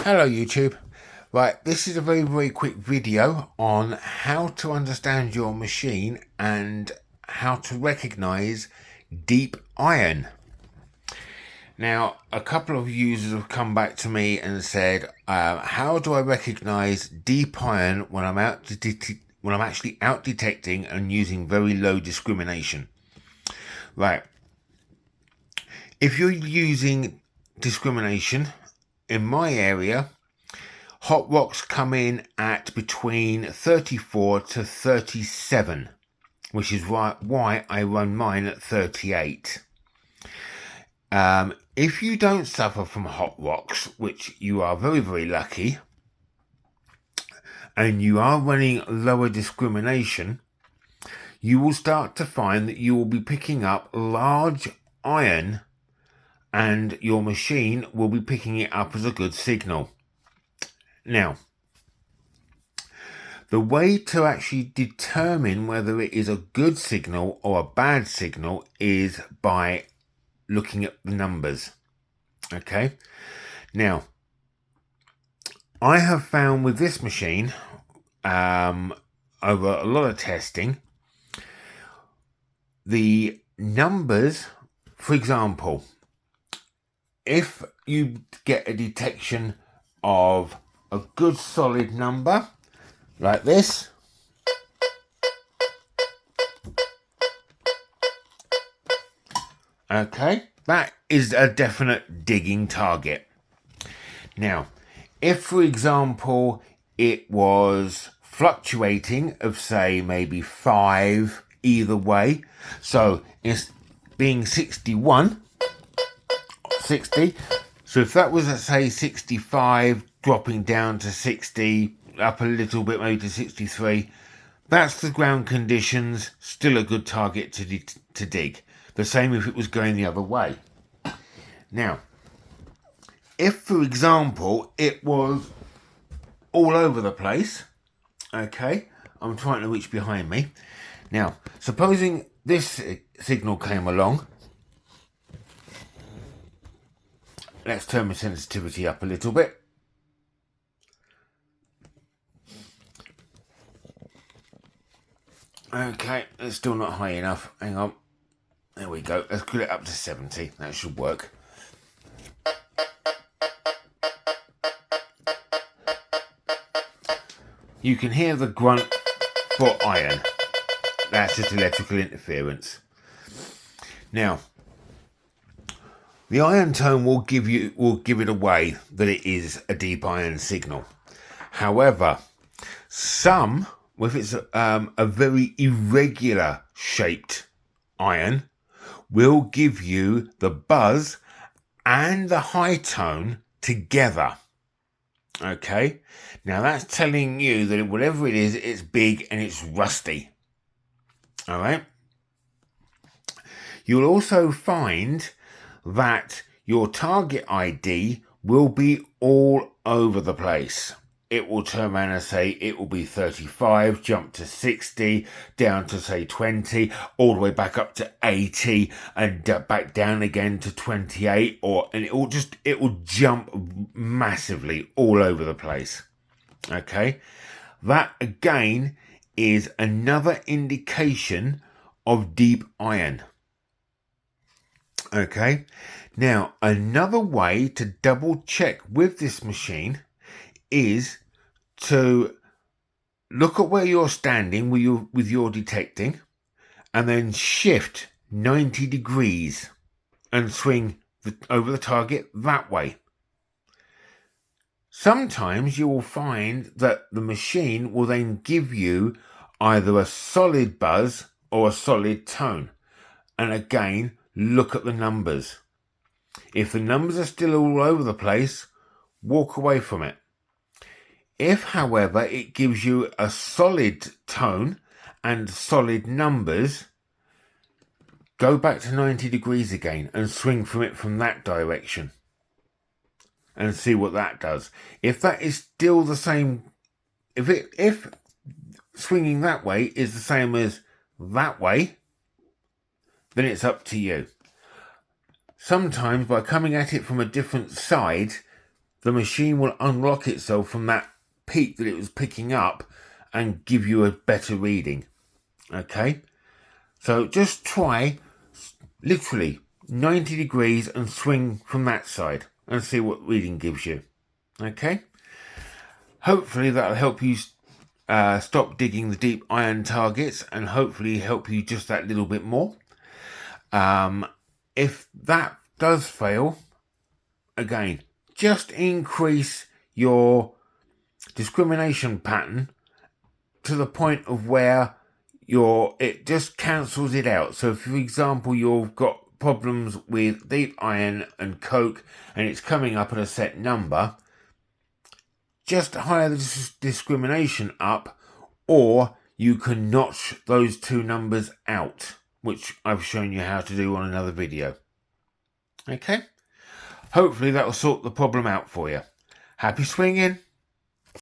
Hello YouTube. Right, this is a very quick video on how to understand your machine and how to recognize deep iron. Now, a couple of users have come back to me and said, how do I recognize deep iron when I'm actually out detecting and using very low discrimination? Right. If you're using discrimination, in my area, hot rocks come in at between 34 to 37, which is why I run mine at 38. If you don't suffer from hot rocks, which you are very lucky, and you are running lower discrimination, you will start to find that you will be picking up large iron and your machine will be picking it up as a good signal. Now, the way to actually determine whether it is a good signal or a bad signal is by looking at the numbers. Okay? Now, I have found with this machine, over a lot of testing, the numbers, for example, if you get a detection of a good solid number like this, okay, that is a definite digging target. Now, if for example it was fluctuating of say maybe 5 either way, so it's being 61, 60, so if that was at say 65 dropping down to 60, up a little bit maybe to 63, that's the ground conditions, still a good target to dig. The same if it was going the other way. Now, if for example it was all over the place, okay, I'm trying to reach behind me. Now, supposing this signal came along, let's turn my sensitivity up a little bit. Okay, it's still not high enough. Hang on. There we go. Let's put it up to 70. That should work. You can hear the grunt for iron. That's just electrical interference. Now, the iron tone will give it away that it is a deep iron signal. However, some, if it's a very irregular shaped iron, will give you the buzz and the high tone together. Okay, now that's telling you that whatever it is, it's big and it's rusty. All right. You'll also find that your target ID will be all over the place. It will turn around and say it will be 35, jump to 60, down to say 20, all the way back up to 80, and back down again to 28, and it will jump massively all over the place. Okay, that again is another indication of deep iron. Okay, now another way to double check with this machine is to look at where you're standing with your detecting, and then shift 90 degrees and swing over the target that way. Sometimes you will find that the machine will then give you either a solid buzz or a solid tone. And again, look at the numbers. If the numbers are still all over the place, walk away from it. If, however, it gives you a solid tone and solid numbers, go back to 90 degrees again and swing from it from that direction and see what that does. If that is still the same, if swinging that way is the same as that way, then it's up to you. Sometimes by coming at it from a different side, the machine will unlock itself from that peak that it was picking up and give you a better reading. Okay, so just try literally 90 degrees and swing from that side and see what reading gives you. Okay, hopefully that'll help you stop digging the deep iron targets and hopefully help you just that little bit more. If that does fail, again, just increase your discrimination pattern to the point of where it just cancels it out. So if, for example, you've got problems with deep iron and coke and it's coming up at a set number, just higher the discrimination up, or you can notch those two numbers out, which I've shown you how to do on another video. Okay, hopefully that will sort the problem out for you. Happy swinging!